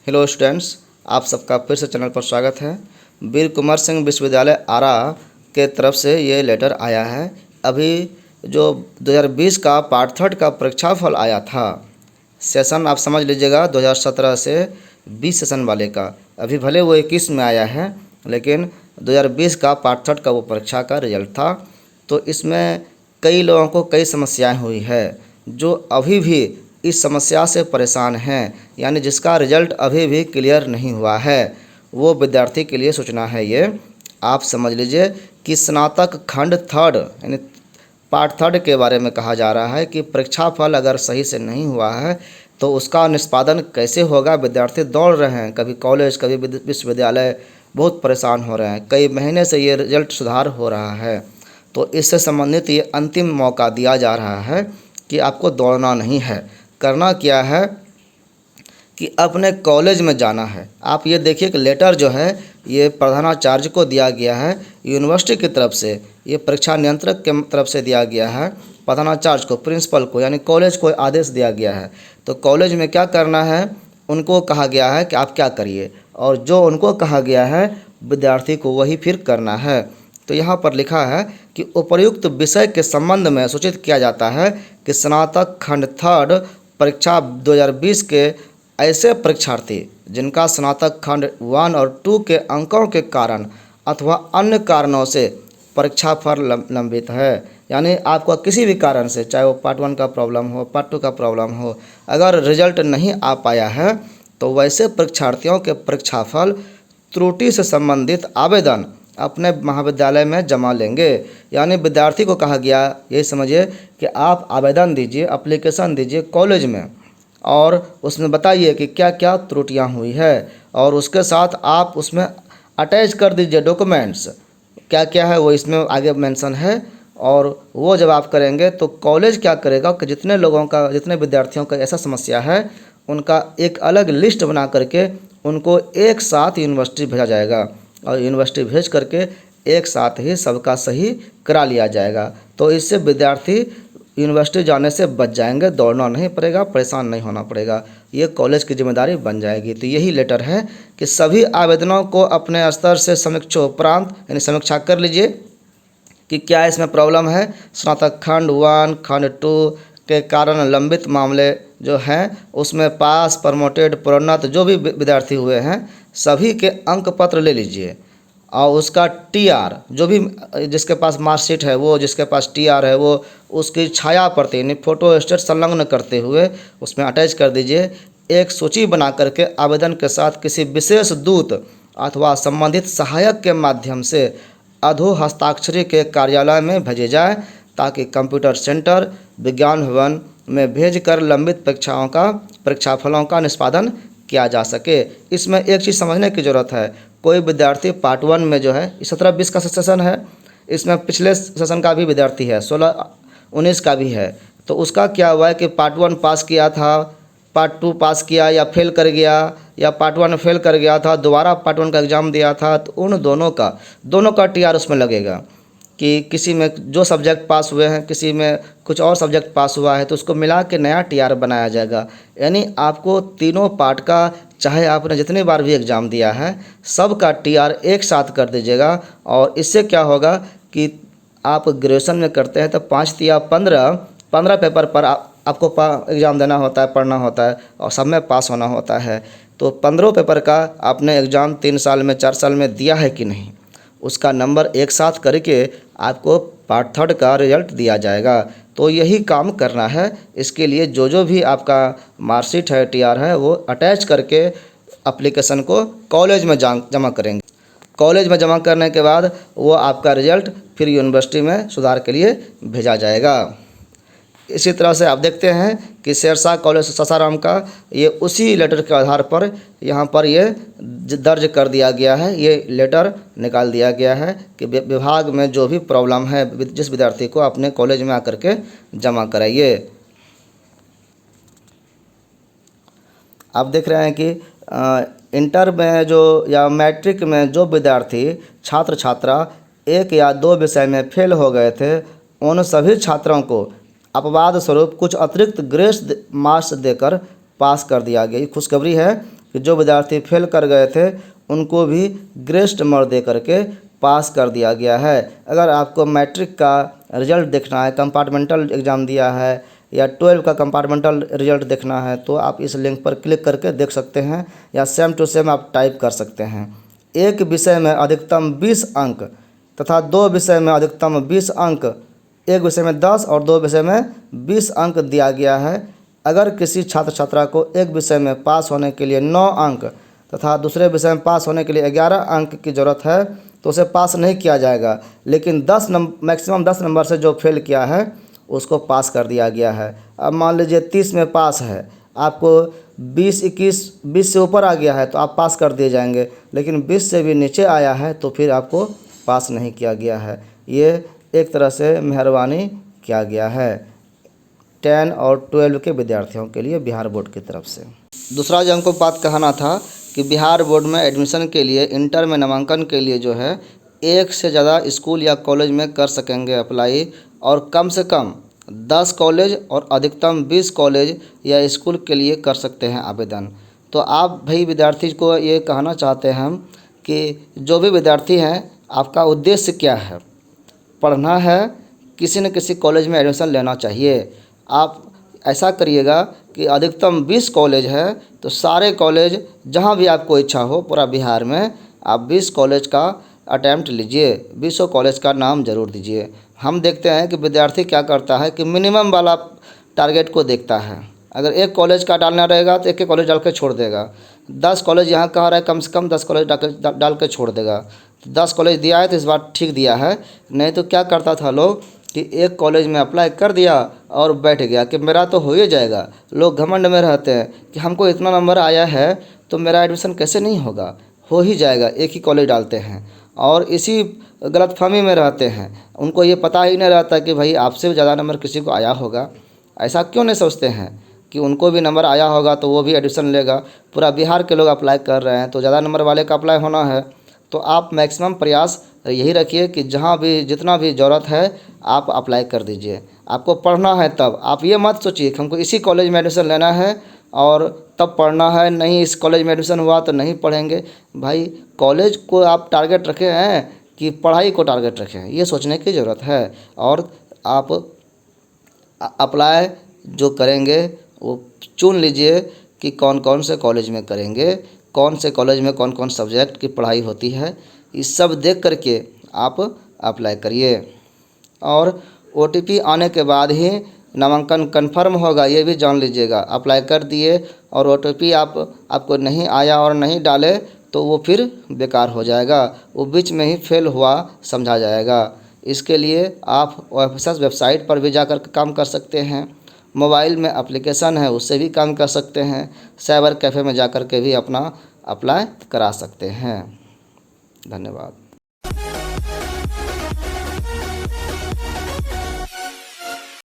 Hello students, आप सबका फिर से चैनल पर स्वागत है। वीर कुंवर सिंह विश्वविद्यालय आरा के तरफ से ये लेटर आया है। अभी जो 2020 का पार्ट थर्ड का परीक्षाफल आया था, सेशन आप समझ लीजिएगा 2017 से 20 सेशन वाले का। अभी भले वो 21 में आया है, लेकिन 2020 का पार्ट थर्ड का वो परीक्षा का रिजल्ट था। तो इसमें कई लोगों को कई समस्याएं हुई है, जो अभी भी इस समस्या से परेशान हैं, यानी जिसका रिजल्ट अभी भी क्लियर नहीं हुआ है, वो विद्यार्थी के लिए सूचना है। ये आप समझ लीजिए कि स्नातक खंड थर्ड यानी पार्ट थर्ड के बारे में कहा जा रहा है कि परीक्षा फल अगर सही से नहीं हुआ है तो उसका निष्पादन कैसे होगा। विद्यार्थी दौड़ रहे हैं, कभी कॉलेज कभी विश्वविद्यालय, बहुत परेशान हो रहे हैं। कई महीने से ये रिजल्ट सुधार हो रहा है, तो इससे संबंधित ये अंतिम मौका दिया जा रहा है कि आपको दौड़ना नहीं है। करना क्या है कि अपने कॉलेज में जाना है। आप ये देखिए कि लेटर जो है ये प्रधानाचार्य को दिया गया है यूनिवर्सिटी की तरफ से, ये परीक्षा नियंत्रक के तरफ से दिया गया है प्रधानाचार्य को, प्रिंसिपल को, यानी कॉलेज को आदेश दिया गया है। तो कॉलेज में क्या करना है, उनको कहा गया है कि आप क्या करिए, और जो उनको कहा गया है विद्यार्थी को वही फिर करना है। तो यहाँ पर लिखा है कि उपर्युक्त विषय के संबंध में सूचित किया जाता है कि स्नातक खंड थर्ड परीक्षा 2020 के ऐसे परीक्षार्थी जिनका स्नातक खंड 1 और 2 के अंकों के कारण अथवा अन्य कारणों से परीक्षा फल लंबित है, यानी आपको किसी भी कारण से, चाहे वो पार्ट 1 का प्रॉब्लम हो, पार्ट 2 का प्रॉब्लम हो, अगर रिजल्ट नहीं आ पाया है तो वैसे परीक्षार्थियों के परीक्षाफल त्रुटि से संबंधित आवेदन अपने महाविद्यालय में जमा लेंगे। यानी विद्यार्थी को कहा गया, यही समझिए कि आप आवेदन दीजिए, एप्लीकेशन दीजिए कॉलेज में, और उसमें बताइए कि क्या क्या त्रुटियां हुई है, और उसके साथ आप उसमें अटैच कर दीजिए डॉक्यूमेंट्स, क्या क्या है वो इसमें आगे मेंशन है। और वो जब आप करेंगे तो कॉलेज क्या करेगा कि जितने लोगों का, जितने विद्यार्थियों का ऐसा समस्या है, उनका एक अलग लिस्ट बना करके उनको एक साथ यूनिवर्सिटी भेजा जाएगा, और यूनिवर्सिटी भेज करके एक साथ ही सबका सही करा लिया जाएगा। तो इससे विद्यार्थी यूनिवर्सिटी जाने से बच जाएंगे, दौड़ना नहीं पड़ेगा, परेशान नहीं होना पड़ेगा, ये कॉलेज की जिम्मेदारी बन जाएगी। तो यही लेटर है कि सभी आवेदनों को अपने स्तर से समीक्षोपरांत यानी समीक्षा कर लीजिए कि क्या इसमें प्रॉब्लम है। स्नातक खंड 1 खंड 2 के कारण लंबित मामले जो हैं उसमें पास, प्रमोटेड, प्रोन्नत जो भी विद्यार्थी हुए हैं सभी के अंक पत्र ले लीजिए, और उसका टीआर, जो भी जिसके पास मार्कशीट है वो, जिसके पास टीआर है वो, उसकी छाया प्रति यानी फोटो स्टेट संलग्न करते हुए उसमें अटैच कर दीजिए। एक सूची बना करके आवेदन के साथ किसी विशेष दूत अथवा संबंधित सहायक के माध्यम से अधो हस्ताक्षरी के कार्यालय में भेजे जाए, ताकि कंप्यूटर सेंटर, विज्ञान भवन में भेजकर लंबित परीक्षाफलों का निष्पादन किया जा सके। इसमें एक चीज़ समझने की ज़रूरत है, कोई विद्यार्थी पार्ट 1 में जो है 17-20 का सेशन है, इसमें पिछले सेशन का भी विद्यार्थी है, 16-19 का भी है, तो उसका क्या हुआ है कि पार्ट 1 पास किया था, पार्ट 2 पास किया या फेल कर गया, या पार्ट 1 फेल कर गया था, दोबारा पार्ट 1 का एग्ज़ाम दिया था, तो उन दोनों का टीआर उसमें लगेगा कि किसी में जो सब्जेक्ट पास हुए हैं, किसी में कुछ और सब्जेक्ट पास हुआ है, तो उसको मिला के नया टीआर बनाया जाएगा। यानी आपको तीनों पार्ट का, चाहे आपने जितनी बार भी एग्ज़ाम दिया है, सब का टीआर एक साथ कर दीजिएगा। और इससे क्या होगा कि आप ग्रेजुएशन में करते हैं तो 5 या 15 पेपर पर आपको एग्ज़ाम देना होता है, पढ़ना होता है, और सब में पास होना होता है। तो 15 पेपर का आपने एग्ज़ाम 3 साल में, 4 साल में दिया है कि नहीं, उसका नंबर एक साथ करके आपको पार्ट थर्ड का रिजल्ट दिया जाएगा। तो यही काम करना है। इसके लिए जो भी आपका मार्कशीट है, टीआर है, वो अटैच करके एप्लीकेशन को कॉलेज में जमा करेंगे। कॉलेज में जमा करने के बाद वो आपका रिजल्ट फिर यूनिवर्सिटी में सुधार के लिए भेजा जाएगा। इसी तरह से आप देखते हैं कि शेरशाह कॉलेज सासाराम का ये उसी लेटर के आधार पर यहाँ पर ये दर्ज कर दिया गया है, ये लेटर निकाल दिया गया है कि विभाग में जो भी प्रॉब्लम है जिस विद्यार्थी को अपने कॉलेज में आकर के जमा कराइए। आप देख रहे हैं कि इंटर में जो या मैट्रिक में जो विद्यार्थी छात्र छात्रा 1 या 2 विषय में फेल हो गए थे, उन सभी छात्रों को अपवाद स्वरूप कुछ अतिरिक्त ग्रेस मार्क्स देकर पास कर दिया गया। खुशखबरी है कि जो विद्यार्थी फेल कर गए थे उनको भी ग्रेस मार्क दे करके पास कर दिया गया है। अगर आपको मैट्रिक का रिजल्ट देखना है, कंपार्टमेंटल एग्ज़ाम दिया है या 12 का कंपार्टमेंटल रिजल्ट देखना है तो आप इस लिंक पर क्लिक करके देख सकते हैं या सेम टू सेम आप टाइप कर सकते हैं। एक विषय में अधिकतम 20 अंक तथा 2 विषय में अधिकतम 20 अंक, एक विषय में 10 और 2 विषय में 20 अंक दिया गया है। अगर किसी छात्र छात्रा को एक विषय में पास होने के लिए 9 अंक तथा दूसरे विषय में पास होने के लिए 11 अंक की ज़रूरत है तो उसे पास नहीं किया जाएगा, लेकिन मैक्सिमम 10 नंबर से जो फेल किया है उसको पास कर दिया गया है। अब मान लीजिए 30 में पास है, आपको 20, 21, 20 से ऊपर आ गया है तो आप पास कर दिए जाएंगे, लेकिन 20 से भी नीचे आया है तो फिर आपको पास नहीं किया गया है। ये एक तरह से मेहरबानी किया गया है 10 और 12 के विद्यार्थियों के लिए बिहार बोर्ड की तरफ से। दूसरा जो हमको बात कहना था कि बिहार बोर्ड में एडमिशन के लिए इंटर में नामांकन के लिए जो है एक से ज़्यादा स्कूल या कॉलेज में कर सकेंगे अप्लाई, और कम से कम 10 कॉलेज और अधिकतम 20 कॉलेज या स्कूल के लिए कर सकते हैं आवेदन। तो आप भाई विद्यार्थी को ये कहना चाहते हैं हम कि जो भी विद्यार्थी हैं आपका उद्देश्य क्या है, पढ़ना है, किसी न किसी कॉलेज में एडमिशन लेना चाहिए। आप ऐसा करिएगा कि अधिकतम 20 कॉलेज है तो सारे कॉलेज जहां भी आपको इच्छा हो पूरा बिहार में आप 20 कॉलेज का अटैम्प्ट लीजिए, 20 कॉलेज का नाम ज़रूर दीजिए। हम देखते हैं कि विद्यार्थी क्या करता है कि मिनिमम वाला टारगेट को देखता है। अगर एक कॉलेज का डालना रहेगा तो एक कॉलेज डाल के छोड़ देगा, 10 कॉलेज यहाँ कह रहा है कम से कम 10 कॉलेज डाल के छोड़ देगा। 10 कॉलेज दिया है तो इस बार ठीक दिया है, नहीं तो क्या करता था लोग कि एक कॉलेज में अप्लाई कर दिया और बैठ गया कि मेरा तो हो ही जाएगा। लोग घमंड में रहते हैं कि हमको इतना नंबर आया है तो मेरा एडमिशन कैसे नहीं होगा, हो ही जाएगा, एक ही कॉलेज डालते हैं और इसी गलतफहमी में रहते हैं। उनको ये पता ही नहीं रहता कि भाई आपसे ज़्यादा नंबर किसी को आया होगा। ऐसा क्यों नहीं सोचते हैं कि उनको भी नंबर आया होगा तो वो भी एडमिशन लेगा। पूरा बिहार के लोग अप्लाई कर रहे हैं तो ज़्यादा नंबर वाले का अप्लाई होना है। तो आप मैक्सिमम प्रयास यही रखिए कि जहाँ भी जितना भी ज़रूरत है आप अप्लाई कर दीजिए। आपको पढ़ना है तब आप ये मत सोचिए कि हमको इसी कॉलेज में एडमिशन लेना है और तब पढ़ना है, नहीं इस कॉलेज में एडमिशन हुआ तो नहीं पढ़ेंगे। भाई कॉलेज को आप टारगेट रखे हैं कि पढ़ाई को टारगेट रखे हैं, ये सोचने की ज़रूरत है। और आप अप्लाई जो करेंगे वो चुन लीजिए कि कौन कौन से कॉलेज में करेंगे, कौन से कॉलेज में कौन कौन सब्जेक्ट की पढ़ाई होती है, ये सब देख करके आप अप्लाई करिए। और OTP आने के बाद ही नामांकन कंफर्म होगा, ये भी जान लीजिएगा। अप्लाई कर दिए और OTP आपको नहीं आया और नहीं डाले तो वो फिर बेकार हो जाएगा, वो बीच में ही फेल हुआ समझा जाएगा। इसके लिए आप ऑफिशियल वेबसाइट पर भी जाकर काम कर सकते हैं, मोबाइल में एप्लीकेशन है उससे भी काम कर सकते हैं, साइबर कैफ़े में जाकर के भी अपना अप्लाई करा सकते हैं। धन्यवाद।